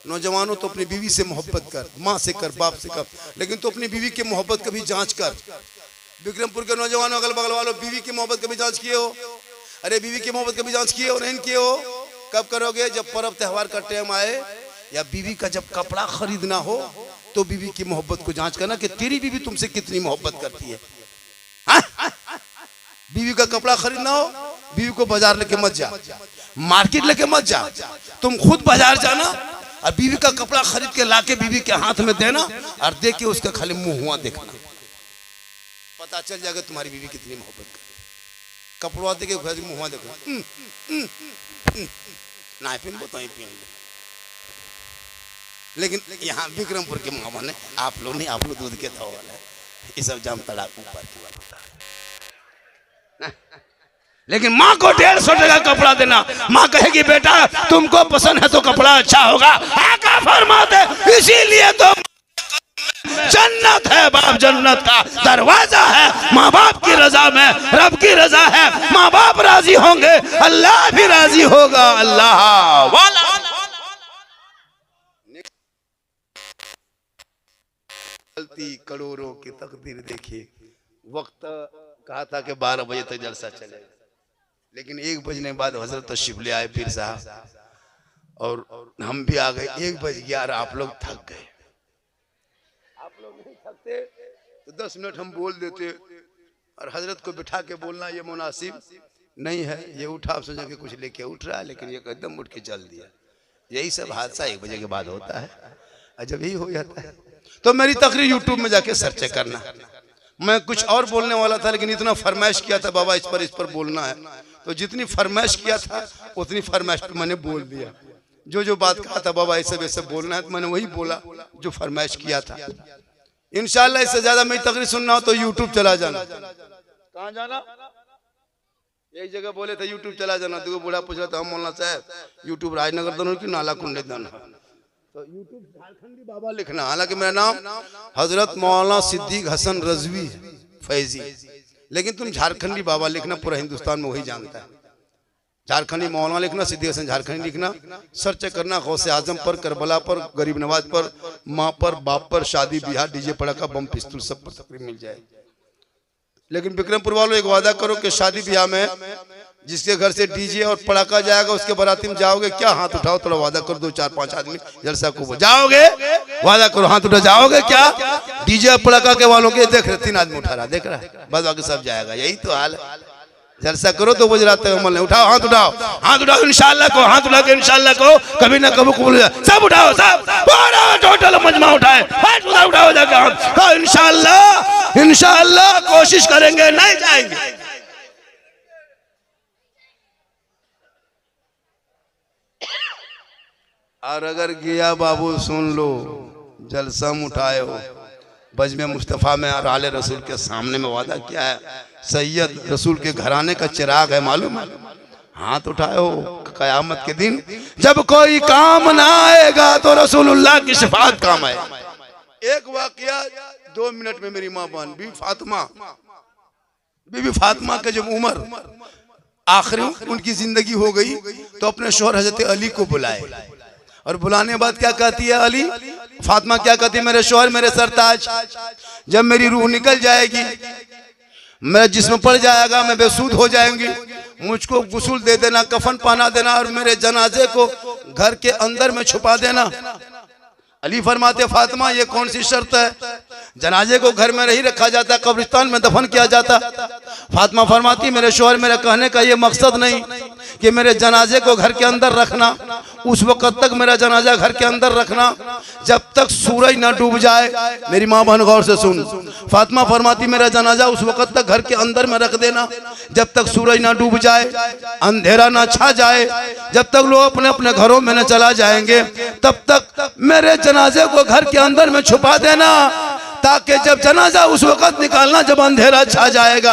नौजवानों तो अपनी बीवी से मोहब्बत कर, माँ से कर, बाप से कर, लेकिन तो अपनी बीवी की मोहब्बत कभी जांच कर। विक्रमपुर के नौजवानों, अगल बगल वालों, बीवी की मोहब्बत कभी जांच किए हो? अरे बीवी की मोहब्बत कभी जांच किए हो? नहीं किए हो? कब करोगे? जब पर्व त्योहार का टाइम आए या बीवी का जब कपड़ा खरीदना हो तो बीवी की मोहब्बत को जांच करना कि तेरी बीवी तुमसे कितनी मोहब्बत करती है। बीवी का कपड़ा खरीदना हो, बीवी को बाजार लेके मत जा, मार्केट लेके मत जा, तुम खुद बाजार जाना और बीवी का कपड़ा खरीद के लाके बीवी के हाथ में देना और दे के उसका खाली मुंह हुआ देखना, पता चल जाएगा तुम्हारी बीवी कितनी मोहब्बत करे। कपड़ा दे के मुंह हुआ देखना, ना पिन तो पिन। लेकिन यहाँ विक्रमपुर के मामा ने आप लोग नहीं, आप लोग दूध के था वाला है, ये सब जाम तड़ाक ऊपर की बात होता है। लेकिन माँ को 150 टका कपड़ा देना, माँ कहेगी बेटा तुमको पसंद है तो कपड़ा अच्छा होगा, आका फरमाते इसीलिए तो जन्नत है, बाप जन्नत का दरवाजा है, माँ बाप की रजा में रब की रजा है, माँ बाप राजी होंगे अल्लाह भी राजी होगा। अल्लाह वाला करोड़ों की तकदीर देखिए। वक्त कहा था कि 12 बजे तक जलसा चलेगा, लेकिन 1 बजने के बाद हजरत तशरीफ ले आए पीर साहब और हम भी आ गए। 1 बज गया और आप लोग थक गए। आप लोग नहीं थकते तो 10 मिनट हम बोल देते और हजरत को बिठा के बोलना ये मुनासिब नहीं है। ये उठा, आप सोचा कि कुछ लेके उठ रहा है, लेकिन ये कदम उठ के चल दिया। यही सब हादसा 1 बजे के बाद होता है, जब यही हो जाता है। तो मेरी तकरीर यूट्यूब में जाके सर्च करना। मैं कुछ और बोलने वाला था, लेकिन इतना फरमाइश किया था बाबा इस पर बोलना है, तो जितनी फरमाइश किया था उतनी फरमाइश पे मैंने बोल दिया। जो बात कहा था बाबा ऐसे बोलना है, तो मैंने वही बोला जो फरमाइश किया था। इंशाल्लाह इससे ज्यादा मेरी तकरीर सुनना हो तो यूट्यूब चला जाना। कहाँ जाना? एक जगह बोले थे यूट्यूब चला जाना, तो बूढ़ा पूछ रहा था हम मौलाना साहब यूट्यूब राजनगर दोनों की नाला कुंडे दाना, तो यूट्यूब झारखंडी बाबा लिखना। हालांकि मेरा नाम हजरत मौलाना सिद्दीक हसन रजवी फैजी, लेकिन तुम झारखंडी बाबा लिखना, पूरा हिंदुस्तान में वही जानता है। झारखंडी मौलाना लिखना, सिद्दीक हसन झारखंडी लिखना, सर्च करना। गौसे आजम पर, करबला पर, गरीब नवाज पर, माँ पर, बाप पर, शादी ब्याह, डीजे पड़ाका, बम पिस्तौल सब पर तकरीर मिल जाए। लेकिन विक्रमपुर वालों एक वादा करो कि शादी ब्याह में जिसके घर से डीजे और पड़ाका जाएगा उसके बाराती में जाओगे क्या? हाथ उठाओ, थोड़ा वादा करो। 2-4-5 आदमी जलसा को जाओगे, वादा करो, हाथ उठा, जाओगे क्या? डीजे और पड़ाका के वालों के देख रहे 3 आदमी उठा रहा, देख रहा है, बस बाकी सब जाएगा। यही तो हाल है। जलसा करो तो गुजरात अमल नहीं। उठाओ, हाथ उठाओ, हाथ उठाओ इंशाल्लाह को, हाथ उठा के इंशाल्लाह को कभी ना कभी कबूल हो जाए। सब उठाओ, सब टोटल मजमा उठाए, हाथ उठाओ जाके हाथ। इंशाल्लाह इंशाल्लाह कोशिश करेंगे, नहीं जाएंगे। और अगर गया बाबू सुन लो, जलसा उठाए हो बजमे मुस्तफ़ा में और आले रसूल के सामने में वादा किया है, सैयद रसूल के घराने का चिराग है, मालूम है? हाथ उठाए हो। कयामत के दिन जब कोई काम ना आएगा तो रसूलुल्लाह की शफाअत काम आए। एक वाकया 2 मिनट में मेरी माँ बहन बीबी फातिमा के जब उम्र आखिरी उनकी जिंदगी हो गई तो अपने शौहर हजरत अली को बुलाए, और बुलाने के बाद क्या कहती है अली? फातिमा क्या कहती है? मेरे शौहर, मेरे सरताज, जब मेरी रूह निकल जाएगी, मेरा जिस्म पड़ जाएगा, मैं बेसुध हो जाएंगी, मुझको गुस्ल दे देना, कफन पहना देना और मेरे जनाजे को घर के अंदर में छुपा देना। अली फरमाते फातिमा ये कौन सी शर्त है? जनाजे को घर में नहीं रखा जाता, कब्रिस्तान में दफन किया जाता। फातिमा फरमाती मेरे शौहर, मेरे कहने का ये मकसद नहीं कि मेरे जनाजे को घर के अंदर रखना, उस वक्त तक मेरा जनाजा घर के अंदर रखना जब तक सूरज ना डूब जाए। मेरी माँ बहन गौर से सुन, फातिमा फरमाती मेरा जनाजा उस वक्त तक घर के अंदर में रख देना जब तक सूरज ना डूब जाए, अंधेरा ना छा जाए, जब तक लोग अपने अपने घरों में न चला जाएंगे, तब तक मेरे जनाजे को घर के अंदर में छुपा देना, ताकि जब जनाजा उस वक्त निकालना जब अंधेरा छा जाएगा,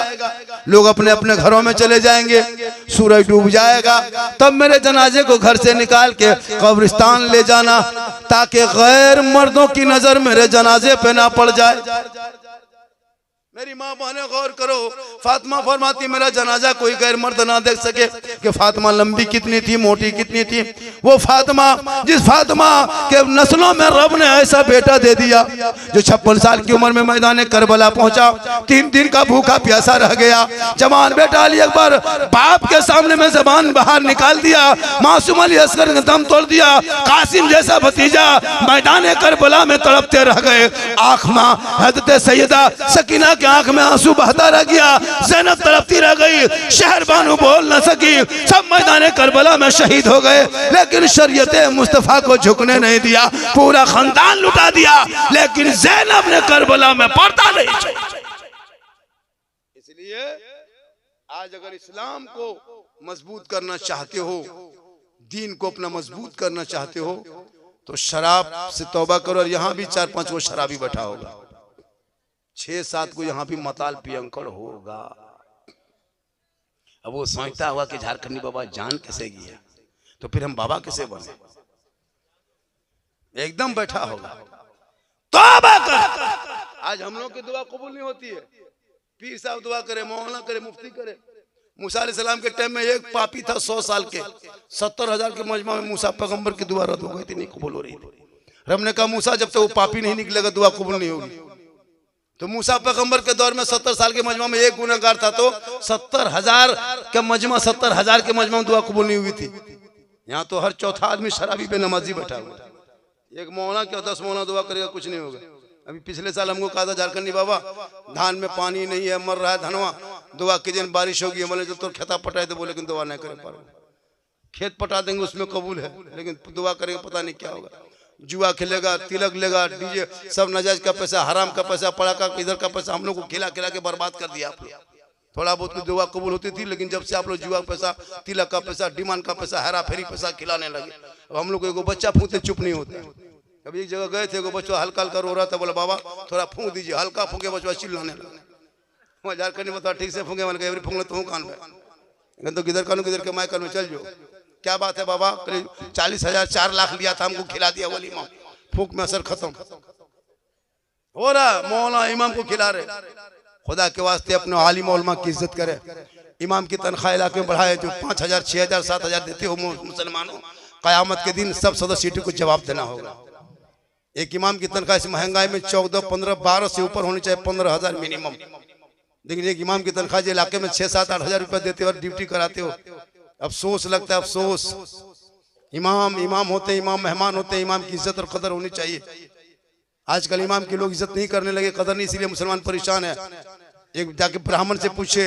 लोग अपने अपने घरों में चले जाएंगे, सूरज डूब जाएगा, तब मेरे जनाजे को घर से निकाल के कब्रिस्तान ले जाना, ताकि गैर मर्दों की नजर मेरे जनाजे पे ना पड़ जाए। मेरी माँ बहने गौर करो, फातिमा फरमाती मेरा जनाजा कोई गैर मर्द ना देख सके कि फातिमा लंबी कितनी थी, मोटी कितनी थी। वो फातिमा जिस फातिमा के नस्लों में रब ने ऐसा बेटा दे दिया जो 56 साल की उम्र में मैदान करबला पहुंचा, 3 दिन का भूखा प्यासा रह गया। जवान बेटा अली अकबर बाप के सामने में जबान बाहर निकाल दिया, मासूम अली असगर ने दम तोड़ दिया। कासिम जैसा भतीजा मैदान करबला में तड़पते रह गए। आंख में हजरत सैयदा सकीना की आंख में आंसू बहता रह गया। ज़ैनब तड़पती रह गई, शहर बानू बोल न सकी, सब मैदान करबला में शहीद हो गए। लेकिन शरीयत मुस्तफा को झुकने नहीं दिया, पूरा खानदान लुटा दिया, लेकिन ज़ैनब ने करबला में पर्दा नहीं छोड़ा। इसलिए आज अगर इस्लाम को मजबूत करना चाहते हो, दीन को अपना मजबूत करना चाहते हो, तो शराब से तौबा करो। और यहाँ भी 4-5 को शराबी बैठा होगा, 6-7 को यहाँ भी मताल पियंकड़ होगा। अब वो सोचता हुआ कि झारखंडी बाबा जान कैसे गया, तो फिर हम बाबा कैसे बने? एकदम बैठा होगा, तौबा कर। आज हम लोग की दुआ कबूल नहीं होती है। पीर साहब दुआ करे, मौलाना करे, मुफ्ती करे। मूसा अलैहिस्सलाम के टाइम में एक पापी था 100 साल के, 70,000 के मजमा में मूसा पैगंबर की दुआ रद्द हो गई थी, नहीं कबूल हो रही थी। रब ने कहा मूसा जब तक वो पापी नहीं निकलेगा दुआ कबूल नहीं होगी। तो मूसा पैगंबर के दौर में 70 साल के मजमा में एक गुनहगार था, तो 70,000 का मजमा, 70,000 के मजमा में दुआ कबूल नहीं हुई थी। यहाँ तो हर चौथा आदमी शराबी बेनमाजी बैठा हुआ। एक मौलाना क्या 10 मौलाना दुआ करेगा, कुछ नहीं होगा। अभी पिछले साल हमको कहा था झारखंडी बाबा धान में पानी नहीं है, मर रहा है धनवा, दुआ कीजिए बारिश होगी। बोले जो तो खेता पटाए थे, बोले लेकिन दुआ नहीं करे पाओगे। खेत पटा देंगे उसमें कबूल है, लेकिन दुआ करेंगे पता नहीं क्या होगा। जुआ खेलेगा, तिलक लेगा, डीजे, सब नजायज का पैसा, हराम का पैसा, पड़ाका इधर का पैसा हम लोग को खिला खिला के बर्बाद कर दिया आप लोग। थोड़ा बहुत की दुआ कबूल होती थी, लेकिन जब से आप लोग जुआ पैसा, तिलक का पैसा, डिमांड का पैसा, हेरा फेरी पैसा खिलाने लगे, अब हम लोग को एगो बच्चा फूंकते चुप नहीं होता। कभी एक जगह गए थे, एगो बच्चा हल्का हल्का रो रहा था, बोला बाबा थोड़ा फूंक दीजिए। हल्का फूंके बच्चा चिल्लाने लगा। झारखंड में ठीक से फूंके, मैंने कहा फूंक तो कान में, तो किधर कानू किधर के माय कान में चल जाओ। क्या बात है बाबा, करीब 40,000 4 लाख लिया था, हमको खिला दिया वलीमा, फूंक में असर खत्म हो रहा। मौलाना इमाम को खिला रहे। खुदा के वास्ते अपने आलिम उलमा की इज्जत करे। इमाम की तनख्वाह इलाके में बढ़ाए, जो 5,000 6,000 7,000 देते हो मुसलमानों, क़यामत के दिन सब सदस्य को जवाब देना होगा। एक इमाम की तनख्वाह इस महंगाई में 14, 15, 12 से ऊपर होनी चाहिए, 15,000 मिनिमम। लेकिन एक इमाम की तनख्वाह जो इलाके में 6-7 8,000 रुपये देते हो और ड्यूटी कराते हो, अफसोस लगता है, अफसोस। इमाम होते, इमाम मेहमान होते, इमाम की इज्जत और कदर होनी चाहिए। आजकल इमाम के लोग इज्जत नहीं करने लगे, कदर नहीं, इसीलिए मुसलमान परेशान है। एक जाके ब्राह्मण से पूछे,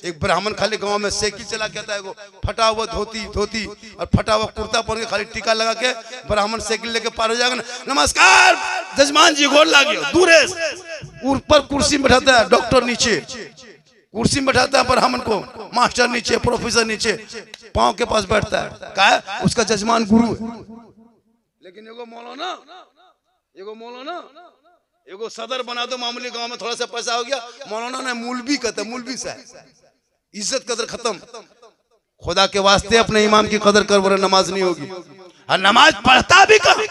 एक ब्राह्मण खाली गांव में साइकिल चला के आता है, वो फटा हुआ धोती और फटा हुआ कुर्ता पहन के खाली टीका लगा के ब्राह्मण साइकिल लेके पार हो जाएगा। नमस्कार जजमान जी, गोर लागियो। दूरे ऊपर कुर्सी में बैठाता है, डॉक्टर नीचे कुर्सी में बैठाता है, ब्राह्मण को मास्टर नीचे, प्रोफेसर नीचे, पांव के पास बैठता है। क्या है? उसका जजमान गुरु है। लेकिन एगो मौलाना एगो सदर बना दो, मामूली गांव में थोड़ा सा पैसा हो गया, मौलाना ने मौलवी कहते, मौलवी साहब, इज्जत कदर खत्म। खुदा के वास्ते अपने इमाम की कदर कर, वरना नमाज नहीं होगी। और नमाज पढ़ता भी कभी,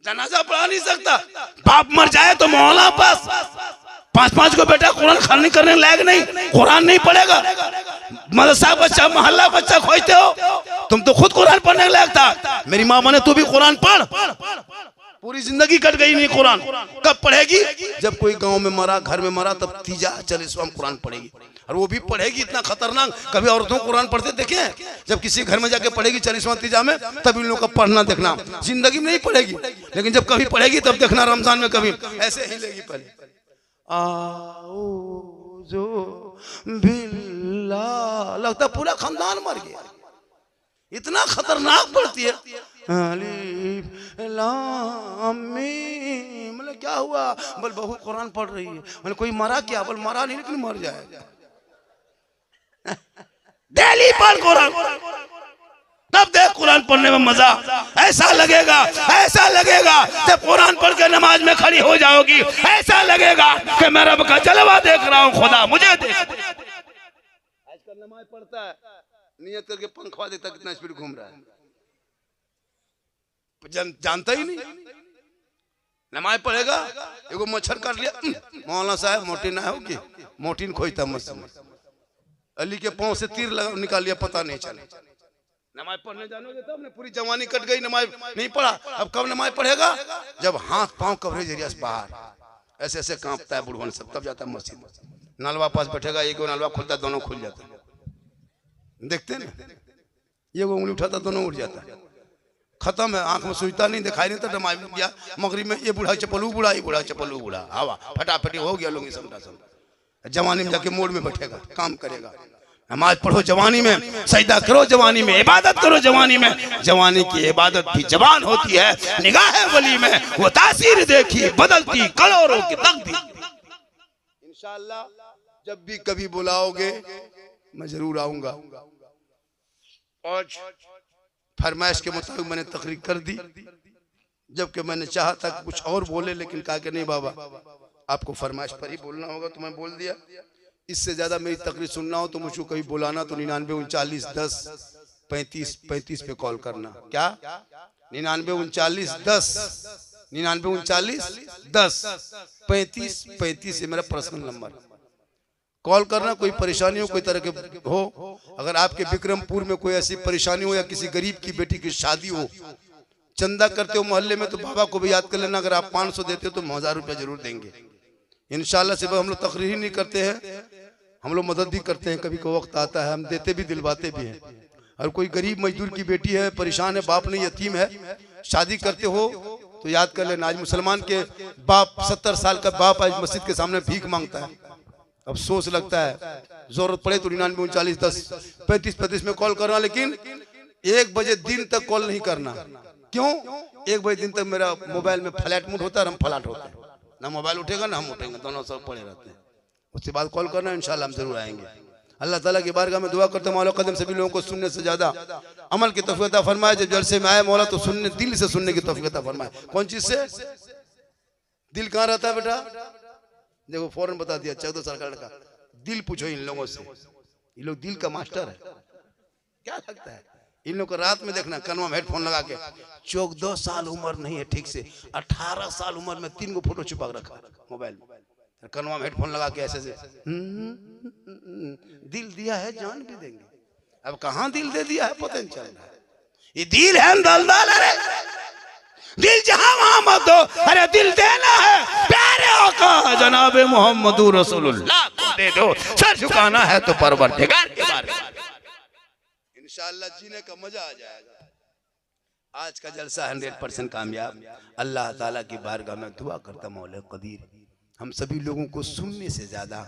जनाजा पढ़ा नहीं सकता। बाप मर जाए तो मौलाना पास 5-5 को बेटा कुरान खानी करने लायक नहीं, कुरान नहीं पढ़ेगा। मदरसा बच्चा, मोहल्ला बच्चा खोजते हो, तुम तो खुद कुरान पढ़ने लायक था। मेरी माँ माने तू भी कुरान पढ़, पूरी जिंदगी कट गई नहीं कुरान। कब पढ़ेगी? जब कोई गांव में मरा, घर में मरा, तब तीजा 40वां कुरान पढ़ेगी। और वो भी पढ़ेगी इतना खतरनाक, कभी औरतों कुरान पढ़ते देखे? जब किसी घर में जाके पढ़ेगी 40वां तीजा में, तब इन लोगों का पढ़ना देखना। जिंदगी में नहीं पढ़ेगी, लेकिन जब कभी पढ़ेगी तब देखना, रमजान में कभी ऐसे ही लेगी पहले, आऊज़ु बिल्लाह, लगता पूरा खानदान मर गया। इतना खतरनाक पढ़ती है। अलिफ लाम मीम, मतलब क्या हुआ? बोल बहू कुरान पढ़ रही है। मतलब कोई मरा क्या? बोल मरा नहीं, लेकिन मर जाएगा। डेली पढ़ कुरान, तब देख कुरान पढ़ने में मजा। ऐसा लगेगा जब कुरान पढ़ के नमाज में खड़ी हो जाओगी, ऐसा लगेगा कि मैं रब का जलवा देख रहा हूँ, खुदा मुझे देख। आजकल नमाज पढ़ता है, नियत करके पंखवा देता, कितना स्पीड घूम रहा है, जानता ही नहीं। नमाज पढ़ेगा, एगो मच्छर काट लिया, मौलाना साहब मोटी ना होगी, मोटीन खोजता मस्जिद, अली के पांव से तीर लगा निकाल लिया, पता नहीं चला। नमाज पढ़ने जानोगे तब, पूरी जवानी कट गई, नमाज नहीं पढ़ा, अब कब नमाज पढ़ेगा? जब हाथ पांव कवरेज एरिया से बाहर ऐसे ऐसे कांपता है बुढ़वन सब, तब जाता है मस्जिद। नलवा पास बैठेगा, एक नलवा खुलता है, दोनों खुल जाता है, देखते ना, ये वो उंगली उठाता दोनों उठ जाता है, खत्म है, आंख में सुझता नहीं, दिखाई नहीं था। नमाज में गया मगरिब में, ये बूढ़ा चप्पलू बूढ़ा, ये बूढ़ा चप्पलू बूढ़ा, हवा फटाफटी हो गया, लोग समझा समझा। जवानी में जाके मोड़ में बैठेगा, काम करेगा। नमाज पढ़ो जवानी में, सजदा करो जवानी में, इबादत करो जवानी में। जवानी की इबादत भी जवान होती है, निगाह वली में वो तासीर देखी बदलती करोड़ों की तकदीर। इंशाअल्लाह जब भी कभी बुलाओगे मैं जरूर आऊंगा। आज फरमाइश के मुताबिक मैंने तकरीर कर दी, जबकि मैंने चाहा था कुछ और बोले, लेकिन कहा कि नहीं बाबा आपको फरमाइश पर ही बोलना होगा, तो मैं बोल दिया। इससे ज्यादा मेरी तकरीर सुनना हो तो मुझको कभी बुलाना, तो 99 39 10 35 35 पे कॉल करना। क्या 99 39 10 99 39 10 35 35 ये मेरा पर्सनल नंबर। कॉल करना, कोई परेशानी हो, कोई तरह के हो, अगर आपके विक्रमपुर में कोई ऐसी परेशानी हो या किसी गरीब की बेटी की शादी हो, चंदा करते हो मोहल्ले में, तो बाबा को भी याद कर लेना। अगर आप 500 देते हो तो हम 1000 रुपया जरूर देंगे इंशाल्लाह। सिर्फ हम लोग तकरीर ही नहीं करते हैं, हम लोग मदद भी करते हैं। कभी कोई वक्त आता है हम देते भी दिलवाते भी हैं। और कोई गरीब मजदूर की बेटी है, परेशान है, बाप नहीं, यतीम है, शादी करते हो तो याद कर लेना। आज मुसलमान के बाप 70 साल का बाप आज मस्जिद के सामने भीख मांगता है। अफसोस लगता है, जरूरत पड़े तो 99 39 10 35 35 में कॉल करना, लेकिन 1 बजे दिन तक कॉल नहीं करना। क्यों? 1 बजे दिन तक मेरा मोबाइल में फ्लैट मूड होता है, हम फ्लैट होते हैं, ना मोबाइल उठेगा ना हम उठेंगे, दोनों सब पड़े रहते हैं। उसके बाद कॉल करना, इंशाल्लाह हम जरूर आएंगे। अल्लाह ताला की बारगाह में दुआ करते हैं, मौला कदम सभी लोगों को सुनने से ज्यादा अमल की तौफीक अता फरमाए। जब जलसे में आए मौला तो सुनने, दिल से सुनने की तौफीक अता फरमाए। कौन चीज से? दिल कहाँ रहता है बेटा? देखो फौरन बता दिया, 14 साल का लड़का। दिल पूछो इन लोगों से, ये लोग दिल का मास्टर है। क्या लगता है इन लोग को? रात में देखना कनवा में हेडफोन लगा के, 14 साल उम्र नहीं है ठीक से, 18 साल उम्र में 3 गो फोटो छुपा रखा मोबाइल में, कनवा में हेडफोन लगा के ऐसे से दिल दिया है जान भी देंगे। अब कहाँ दिल दे दिया है पता नहीं चल रहा है। ये दिल है दलदल, अरे दिल जहां वहां मत दो, अरे दिल देना है प्यारे आका जनाब मोहम्मद रसूलुल्लाह को दे दो। सर झुकाना है तो परवरदिगार के बारे में इंशाअल्लाह जीने का मजा आ जाएगा। आज का जलसा 100% कामयाब। अल्लाह ताला की बारगाह में दुआ करता मौला कदीर हम सभी लोगों को सुनने से ज्यादा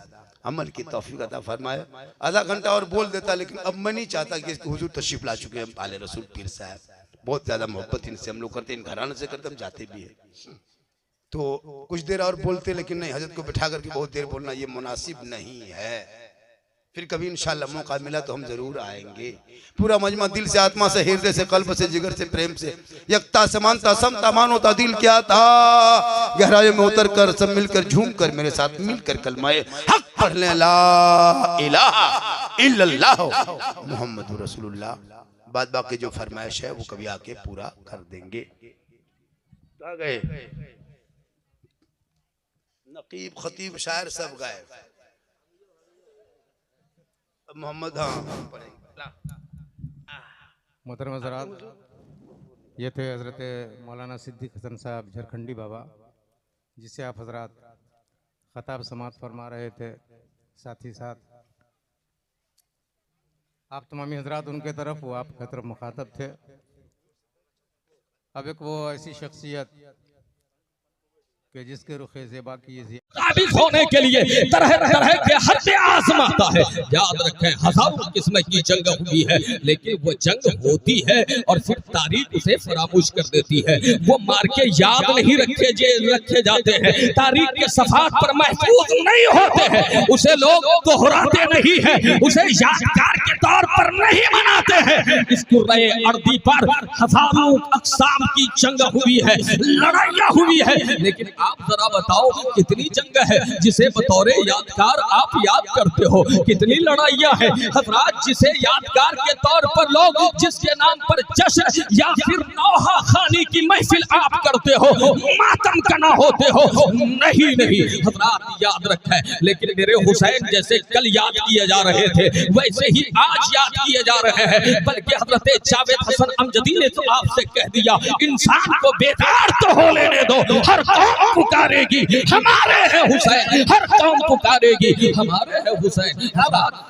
अमल की तौफीक अता फरमाए। आधा घंटा और बोल देता, लेकिन अब मैं नहीं चाहता कि हुजूर तशरीफ ला चुके हैं आले रसूल पीर साहब, बहुत ज्यादा मोहब्बत इनसे हम लोग करते हैं, इन घराने से करते, हम जाते भी हैं, तो कुछ देर और बोलते, लेकिन नहीं, हजरत को बिठा करके बहुत देर बोलना ये मुनासिब नहीं है। फिर कभी इंशाल्लाह मौका मिला तो हम जरूर आएंगे। पूरा मजमा दिल से, आत्मा से, हृदय से, कल्ब से, जिगर से, प्रेम से, यकता समानता समता मानवता दिल क्या था, गहराई में उतर कर सब मिलकर झूम कर मेरे साथ मिलकर कलमाए हक पढ़ ले, ला इलाहा इल्लल्लाह मुहम्मदुर रसूलुल्लाह। बाद बाकी जो फरमाइश है वो कभी आके पूरा कर देंगे। आ गए नकीब खतीब शायर सब गए। मोहम्मद मोहतरम हज़रात, ये थे हज़रत मौलाना सिद्दीक हसन साहब झारखंडी बाबा, जिससे आप हज़रात ख़ताब समात फरमा रहे थे। साथ ही साथ आप तमामी हज़रात उनके तरफ, वो आपकी तरफ मुखातब थे। अब एक वो ऐसी शख्सियत कि जिसके रुखे ज़ेबा की काबिज होने के लिए तरह तरह के हत्या आजमाता है। याद रखें, हजारों किस्म की जंग हुई है, लेकिन वो जंग होती है और फिर तारीख उसे फरामोश कर देती है। वो मार के याद नहीं रखे जाते हैं, तारीख के सफात पर महफूज नहीं होते हैं, उसे लोग दोहराते नहीं है, उसे यादगार के तौर पर नहीं मनाते हैं। इस कुर्रे अर्दी पर हजारों अक़साम की जंग हुई है, लड़ाइयाँ हुई है, लेकिन आप जरा बताओ कितनी जंग है जिसे बतौरे यादगार आप याद करते हो। कितनी लड़ाइयाँ हैं हजरात जिसे यादगार के तौर पर लोग जिसके नाम पर जश्न या फिर नौहा खानी की महफिल आप करते हो, मातम कना होते हो। नहीं नहीं हजरात याद रखें, लेकिन मेरे हुसैन जैसे कल याद किए जा रहे थे वैसे ही आज याद किए जा रहे हैं। बल्कि हजरत जावेद हसन अमजदी ने तो आपसे कह दिया इंसान को बेदार तो हो लेने दो, हर कौम पुकारेगी हमारे है हुसैन, हर कौम पुकारेगी हमारे है हुसैन।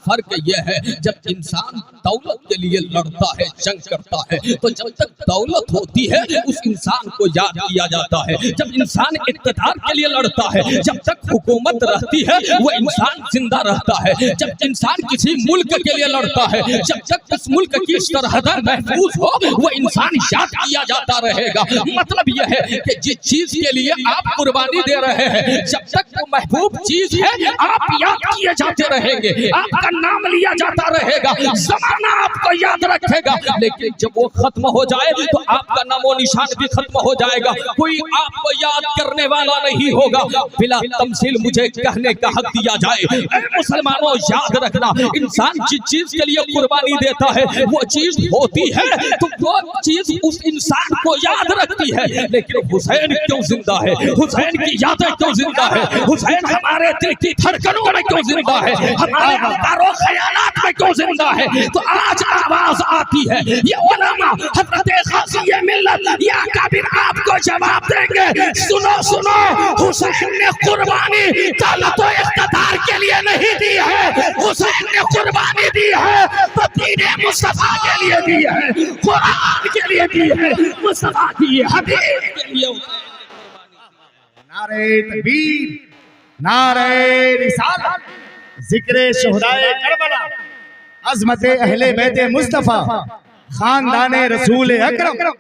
फर्क यह है जब इंसान दौलत के लिए लड़ता है, जंग करता है, तो जब तक दौलत होती है उस इंसान को याद किया जाता है। जब इंसान इक़्तिदार के लिए लड़ता है, जब तक हुकूमत रहती है वो इंसान जिंदा रहता है। जब इंसान किसी मुल्क के लिए लड़ता है, जब तक उस मुल्क की सरहदें महफूज हो वो इंसान याद किया जाता रहेगा। मतलब यह है कि जिस चीज के लिए आप कुर्बानी दे रहे हैं जब तक वो महबूब चीज है आप याद किए जाते रहेंगे, आपका नाम लिया जाता रहेगा, जमाना आपको याद रखेगा। लेकिन जब वो खत्म हो जाए तो आपका नामो निशान भी खत्म हो जाएगा, कोई आपको याद करने वाला नहीं होगा। बिला तमसील मुझे कहने का हक दिया जाए, ऐ मुसलमानों याद रखना इंसान जिस चीज के लिए कुर्बानी देता है वो चीज होती है तो वो चीज उस इंसान को याद रखती है। लेकिन हुसैन क्यों जिंदा है, हुसैन की यादें क्यों जिंदा है, हुसैन हमारे दिल की धड़कनों में क्यों जिंदा है, हमारे अफकारों ख्यालात में क्यों जिंदा है। तो आज आवाज आती है ये उलमा हज़रत ग़ाज़ी मिल्लत या काबिर आपको जवाब देंगे। सुनो सुनो, हुसैन ने कुर्बानी दौलत और इक़्तिदार के लिए नहीं दी है, हुसैन ने कुर्बानी दी है तो दीन मुस्तफा के लिए दी है, कुरान के लिए दी है, मुस्तफा की हदीस के लिए। नारे तकबीर, नारे रिसालत, जिक्र शुहदाए करबला, अज़मत अहले बैत मुस्तफा, खानदाने रसूल अकरम।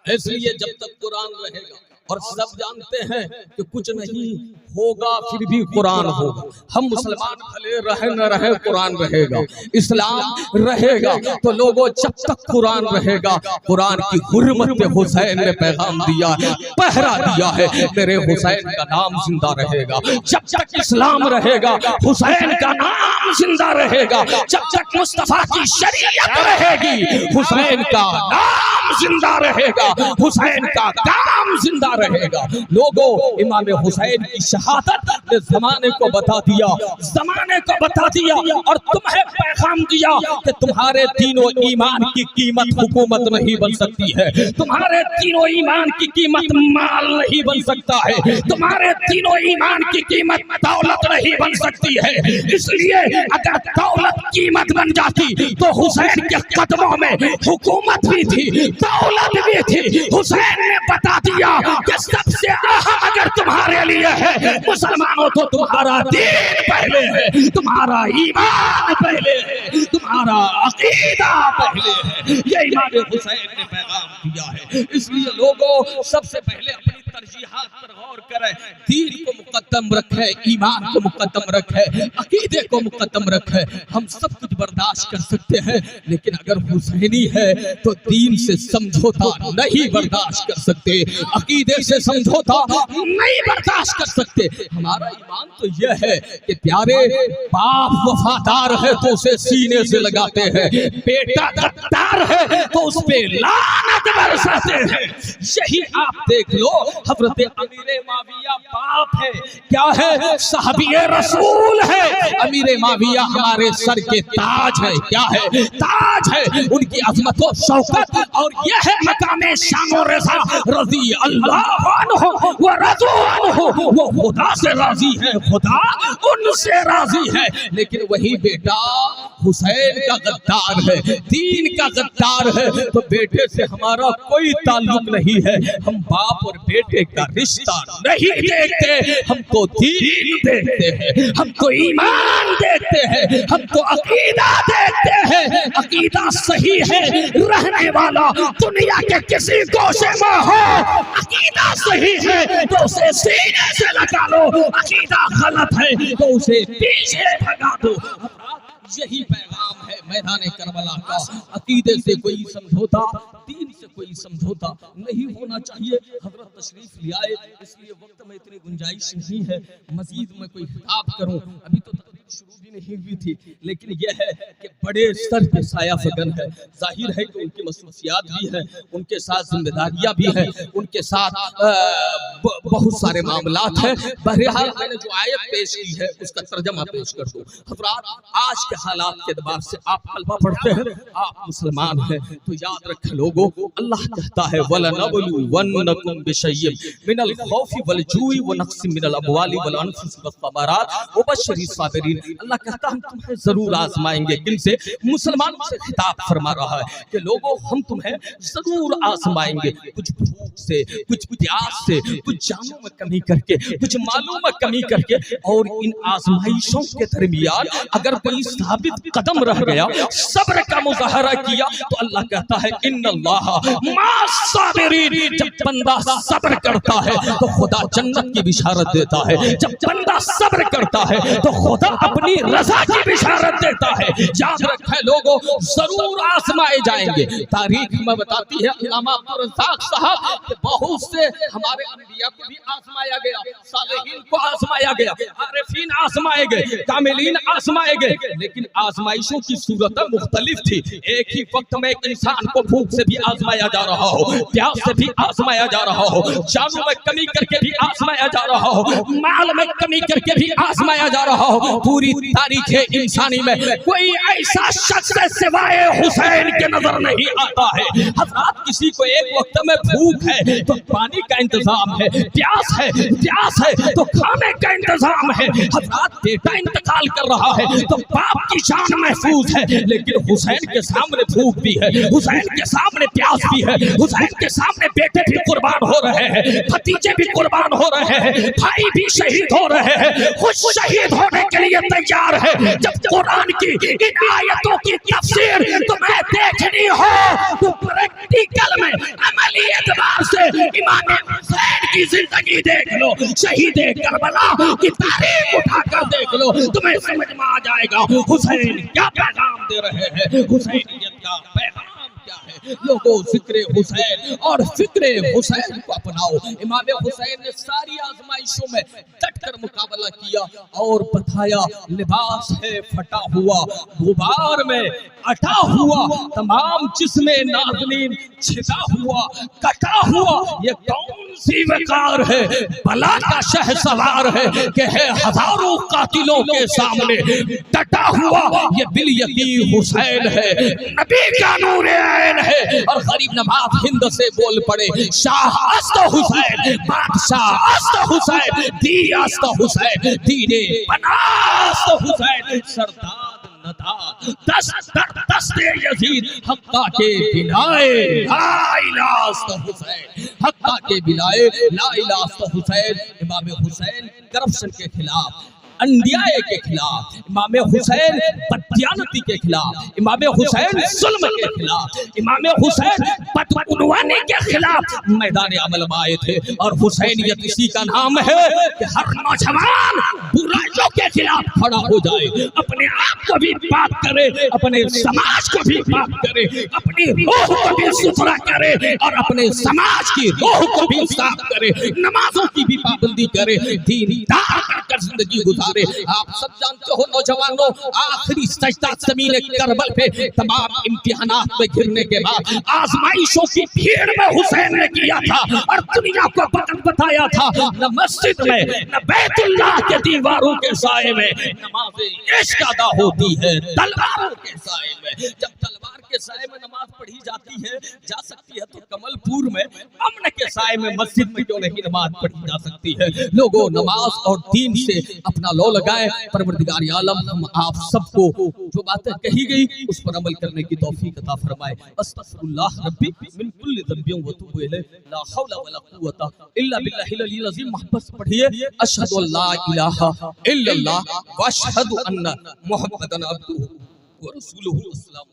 इसलिए जब तक कुरान रहेगा और सब जानते हैं कि कुछ नहीं होगा फिर भी कुरान होगा, हम मुसलमान भले रहे न रहे कुरान रहेगा, इस्लाम रहेगा। तो लोगों जब तक कुरान रहेगा, कुरान की हुर्मत हुसैन ने पैगाम दिया है, पहरा दिया है, मेरे हुसैन का नाम जिंदा रहेगा। जब तक इस्लाम रहेगा हुसैन का नाम जिंदा रहेगा, जब तक मुस्तफा की शरीयत रहेगी हुसैन का नाम जिंदा रहेगा, हुसैन का काम जिंदा रहेगा। लोगों इमाम हुसैन की शहादत ने जमाने को बता दिया, जमाने को बता दिया और तुम्हें पैगाम दिया कि तुम्हारे तीनों ईमान की कीमत हुकूमत नहीं बन सकती है, तुम्हारे तीनों ईमान की कीमत माल नहीं बन सकता है, तुम्हारे तीनों ईमान की कीमत दौलत नहीं बन सकती है। इसलिए अगर दौलत कीमत बन जाती तो हुसैन के कदमों में हुकूमत भी थी, दौलत भी थी। हुसैन ने बता दिया कि सबसे अहम अगर तुम्हारे लिए है मुसलमानों तो तुम्हारा दीन पहले है, तुम्हारा ईमान पहले है, तुम्हारा अकीदा पहले है। ये इमाम हुसैन ने पैगाम दिया है। इसलिए लोगों सबसे पहले अपनी तरजीहात पर गौर करें, दीन को मुकद्दम रखें, ईमान को मुकद्दम रखें, अकीदे को मुकद्दम रखें। हम सब कुछ बर्दाश्त कर सकते हैं लेकिन अगर हुसैनी है तो दीन से समझौता नहीं बर्दाश्त कर सकते, अकीदे से समझौता नहीं बर्दाश्त कर सकते। हमारा ईमान तो यह है कि प्यारे बाप वफादार है तो उसे सीने से लगाते हैं, बेटा गद्दार है तो उस पे लानत बरसाते हैं। यही आप देख लो, हज़रत अमीर माविया बाप है, क्या है, साहबीए रसूल है। अमीर माविया हमारे सर के ताज है, क्या है, ताज है, उनकी अज़मत व शौकत। और यह है मकामे शान और रज़ा, रज़ी अल्लाह अन्हु व रज़ू अन्हु, वो खुदा से राजी है, खुदा उनसे राजी है। लेकिन वही बेटा हुसैन का गद्दार है, दीन का गद्दार है, तो बेटे से हमारा कोई ताल्लुक नहीं है। हम बाप और बेटे का रिश्ता नहीं देखते, हम तो दीन देखते हैं, हम तो ईमान देखते हैं, हम तो अकीदा देखते हैं। अकीदा सही है, रहने वाला दुनिया के किसी गोशे में हो, अकीदा सही है तो उसे सीने से लगा लो, अकीदा गलत है तो उसे पीछे भगा दो। यही पैगाम है मैदान करबला का। अकीदे से कोई समझौता, दीन से कोई कोई समझौता नहीं होना चाहिए। हजरत तशरीफ ले आए, इसलिए वक्त में इतनी गुंजाइश नहीं है मजीद में कोई खिताब करूं। अभी तो तकरीर शुरू भी नहीं हुई थी, लेकिन यह है कि बड़े स्तर पे साया फगन है। जाहिर है कि उनकी मसरूफियात भी है, उनके साथ जिम्मेदारियां भी है, उनके साथ बहुत सारे मामलात हैं। बहरहाल मैंने जो आयत पेश की है उसका तर्जमा पेश कर दूं। हज़रात, आज के हालात के एतबार से आप कलमा पढ़ते हैं, आप मुसलमान हैं, तो याद रखें लोगों, अल्लाह कहता है वलनबलुवन्नकुम बिशय्यिन मिनल खौफि वल जूइ व नक्सिम मिनल अमवालि वल अनफुसि वस्समरात व बश्शिरिस साबिरीन। अल्लाह कहता है हम तुम्हें जरूर आजमाएंगे। किनसे? मुसलमानों से खिताब फरमा रहा है कि लोगों हम तुम्हें जरूर आजमाएंगे, कुछ भूख से, कुछ प्यास से, कुछ जानों में कमी करके, कुछ मालों में कमी करके। और इन आजमाइशों के दरमियान अगर कोई साबित कदम रह गया, सब्र का मुजाहरा किया, तो अल्लाह कहता है इन्नल्लाह मास्साबिरीन। जब बंदा सब्र करता है तो खुदा जन्नत की बिशारत देता है। जब बंदा सब्र करता है तो खुदा अपनी रजा की बिशारत देता है। याद रखें लोगों, जरूर आजमाए जाएंगे। तारीख में बताती है अल्लामा अब्दुल रज़्ज़ाक़ साहब कि बहुत से हमारे अंबिया को भी आजमाया गया, सालिहीन को आजमाया गया, आरिफीन आजमाए गए, कामिलीन आजमाए गए, लेकिन आजमाइशों की सूरत मुख्तलिफ थी। एक ही वक्त में एक इंसान को भूख से भी आजमाया जा रहा हो, प्यास से भी आजमाया जा रहा हो, जानों में कमी करके भी आजमाया जा रहा हो, माल में कमी करके भी आजमाया जा रहा हो। पूरी तारीख इंसानी में कोई ऐसा शख्स सिवाय हुसैन के नजर नहीं आता है। हज़रात, किसी को एक वक्त में भूख है तो पानी का इंतजाम है, प्यास है तो खाने का इंतजाम है। हज़रात, बेटा इंतकाल कर रहा है तो बाप की जान महफूज है, लेकिन हुसैन के सामने भूख भी है, हुसैन के सामने प्यास भी है, हुसैन के सामने बेटे भी कुर्बान हो रहे हैं, भतीजे भी कुर्बान हो रहे हैं, भाई भी शहीद हो रहे हैं, खुद शहीद होने के लिए तैयार है। जब कुरान की इन आयतों की तफसीर तुम्हें देखनी हो तो प्रैक्टिकल में अमली एतबार से इमाम हुसैन की जिंदगी देख लो, शहीद करबला की तारीख उठाकर देख लो, तुम्हें समझ में आ जाएगा हुसैन क्या पैगाम दे रहे हैं, हुसैनियत का पैगाम क्या है। लोगों, जिक्र हुसैन और फिक्र हुसैन को अपनाओ। इमाम हुसैन ने सारी आजमाइशों में डटकर मुकाबला किया और बताया लिबास है फटा हुआ, गुबार में अटा हुआ, तमाम जिस्मे नाज़नीन छिटा हुआ, कटा हुआ, ये कौन सी वकार है, बला का शह सवार है कि है हजारों कातिलों के सामने डटा हुआ, ये बिल यकीन हुसैन है, नबी का नूर ऐन है। और गरीब नवाब हिंद से बोल पड़े, शाह अस्त हुसैन, बादशाह अस्त हुसैन, दी अस्त हुसैन, दीने बनास्त हुसैन, सरदार दस्ते यजीद हक्का के बिलाए ला इलाहा हुसैन, हक्का के बिलाए ला इलाहा हुसैन। इमाम हुसैन करप्शन के खिलाफ, अन्याय के खिलाफ, इमाम हुसैन बददियानती के खिलाफ, इमाम हुसैन जुल्म के खिलाफ, इमाम हुसैन बदउनवानी के खिलाफ मैदान अमल में आए थे। और हुसैनियत इसी का नाम है कि हर नौजवान बुराइयों के खिलाफ खड़ा हो जाए, अपने आप को भी पाक करे, अपने समाज को भी पाक करे, अपनी रूह को भी सुथरा करे और अपने समाज की रूह को भी साफ करे, नमाजों की भी पाबंदी करे, दीनदार बनकर जिंदगी गुजारे। आप सब जानते हो नौजवानों, आखिरी सजदा ज़मीन करबल पे तमाम इम्तिहानात में घिरने के बाद आजमाइशों की भीड़ में हुसैन ने किया था और दुनिया को बताया था, न मस्जिद में न बैतुल्लाह के दीवारों के साए में नमाज़े इश्क अदा होती है, तलवारों के साए में। जब तलवार के साए में नमाज पढ़ी जाती है, जा सकती है, तो कमलपुर में अमन के साए में मस्जिद में क्यों नहीं नमाज पढ़ी जा सकती है। लोगों, नमाज और दीन से अपना लो लगाए। परवरदिगार आलम हम आप सबको जो बातें कही गई उस पर अमल करने की तौफीक अता फरमाए। अस्तगफिरुल्लाह रब्बी मिन कुल्लि ज़ंबिन व अतूबु इलैहि, ला हौला वला कुव्वता इल्ला बिल्लाहिल अलिय्यिल अज़ीम। मोहब्बत से पढ़िए, अशहदु अल्ला इलाहा इल्लल्लाह व अशहदु अन्ना मुहम्मदन अब्दुहु व रसूलुहु। अस्सलाम।